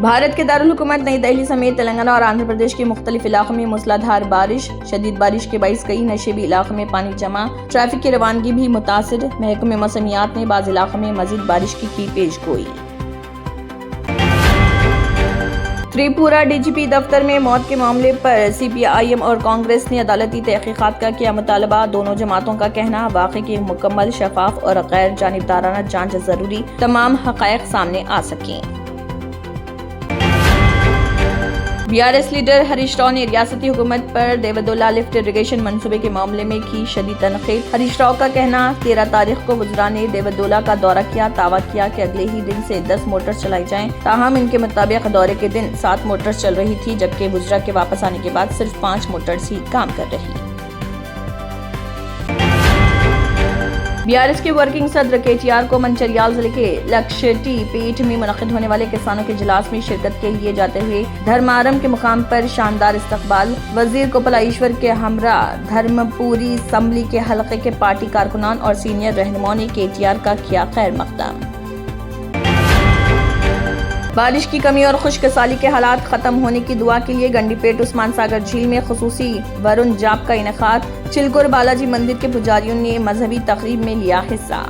بھارت کے دارالحکومت نئی دہلی سمیت تلنگانہ اور آندھرا پردیش کے مختلف علاقوں میں موسلادھار بارش، شدید بارش کے باعث کئی نشیبی علاقوں میں پانی جمع، ٹریفک کی روانگی بھی متاثر۔ محکمہ موسمیات نے بعض علاقوں میں مزید بارش کی پیش گوئی۔ تریپورہ ڈی جی پی دفتر میں موت کے معاملے پر سی پی آئی ایم اور کانگریس نے عدالتی تحقیقات کا کیا مطالبہ۔ دونوں جماعتوں کا کہنا، واقعے کی مکمل، شفاف اور غیر جانبدارانہ جانچ ضروری، تمام حقائق سامنے آ سکیں۔ B R S leader Harish Rao نے ریاستی حکومت پر دیودولہ لفٹ اریگیشن منصوبے کے معاملے میں کی شدید تنقید۔ ہریش راؤ کا کہنا، 13 تاریخ کو وزراء نے دیودولہ کا دورہ کیا، دعویٰ کیا کہ اگلے ہی دن سے 10 موٹرز چلائی جائیں، تاہم ان کے مطابق دورے کے دن 7 موٹرز چل رہی تھی، جبکہ وزراء کے واپس آنے کے بعد صرف 5 موٹرز ہی کام کر رہی۔ بی آر ایس کے ورکنگ صدر کے ٹی آر کو منچریال ضلع کے لکشٹی پیٹ میں منعقد ہونے والے کسانوں کے اجلاس میں شرکت کے لیے جاتے ہوئے دھرمارم کے مقام پر شاندار استقبال۔ وزیر کوپل ایشور کے ہمراہ دھرم پوری اسمبلی کے حلقے کے پارٹی کارکنان اور سینئر رہنماؤں نے کے ٹی آر کا کیا خیر مقدم۔ بارش کی کمی اور خشک سالی کے حالات ختم ہونے کی دعا کے لیے گنڈی پیٹ عثمان ساگر جھیل میں خصوصی ورن جاپ کا انعقاد۔ چلکور بالاجی مندر کے پجاریوں نے مذہبی تقریب میں لیا حصہ۔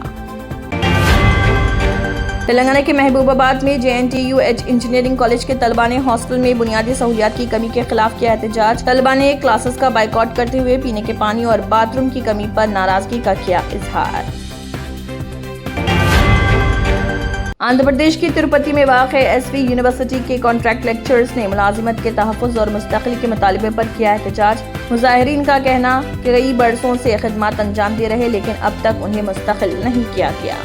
تلنگانہ کے محبوب آباد میں J N T U H engineering college کے طلباء نے ہاسٹل میں بنیادی سہولیات کی کمی کے خلاف کیا احتجاج۔ طلباء نے کلاسز کا بائیکاٹ کرتے ہوئے پینے کے پانی اور باتھ روم کی کمی پر ناراضگی کا کیا اظہار۔ آندھرا پردیش کی تروپتی میں واقع ایس وی یونیورسٹی کے کانٹریکٹ لیکچررز نے ملازمت کے تحفظ اور مستقلی کے مطالبے پر کیا احتجاج۔ مظاہرین کا کہنا کہ کئی برسوں سے خدمات انجام دے رہے، لیکن اب تک انہیں مستقل نہیں کیا گیا۔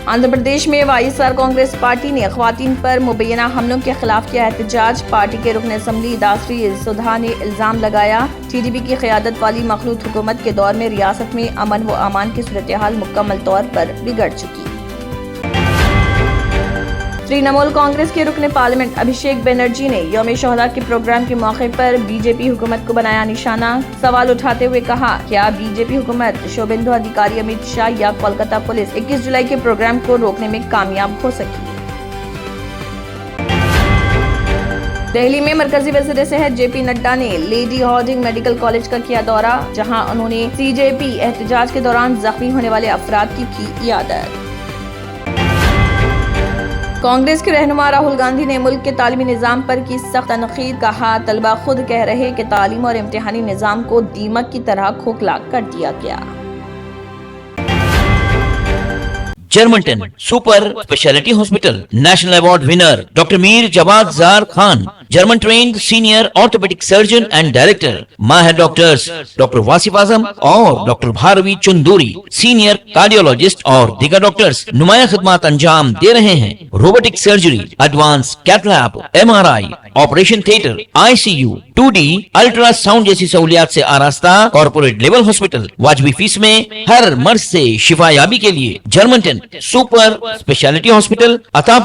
آندھرا پردیش میں Y S R Congress party نے خواتین پر مبینہ حملوں کے خلاف کیا احتجاج۔ پارٹی کے رکن اسمبلی داسری سدھا نے الزام لگایا، ٹی ڈی پی کی قیادت والی مخلوط حکومت کے دور میں ریاست میں امن و امان کی صورتحال مکمل طور پر بگڑ چکی۔ ترنمول کانگریس کے رکن پارلیمنٹ ابھیشیک بنرجی نے یوم شہداء کے پروگرام کے موقع پر بی جے پی حکومت کو بنایا نشانہ۔ سوال اٹھاتے ہوئے کہا، کیا بی جے پی حکومت شوبھیندو ادھیکاری امت شاہ یا کولکاتہ پولیس 21 جولائی کے پروگرام کو روکنے میں کامیاب ہو سکی؟ دہلی میں مرکزی وزیر صحت جے پی نڈا نے لیڈی ہارڈنگ میڈیکل کالج کا کیا دورہ، جہاں انہوں نے سی جے پی احتجاج کے دوران زخمی ہونے والے افراد کی عیادت۔ کانگریس کے رہنما راہل گاندھی نے ملک کے تعلیمی نظام پر کی سخت تنقید، کہا طلبہ خود کہہ رہے کہ تعلیم اور امتحانی نظام کو دیمک کی طرح کھوکھلا کر دیا گیا۔ جرمنٹن super specialty hospital national award winner doctor Mir Jawad Zar Khan, German trained senior orthopaedic surgeon and director, ماہر ڈاکٹرز ڈاکٹر واصف اعظم اور doctor Bharavi Chanduri, senior cardiologist اور دیگر ڈاکٹرز نمایاں خدمات انجام دے رہے ہیں۔ Robotic surgery, advance cath lab, M R I, operation theatre, I C U, 2D ultrasound جیسی سہولیات سے آراستہ کارپوریٹ لیول ہاسپٹل، واجبی فیس میں ہر مرض سے شفا یابی کے لیے جرمنٹن سپر اسپیشلٹی ہاسپٹل عطا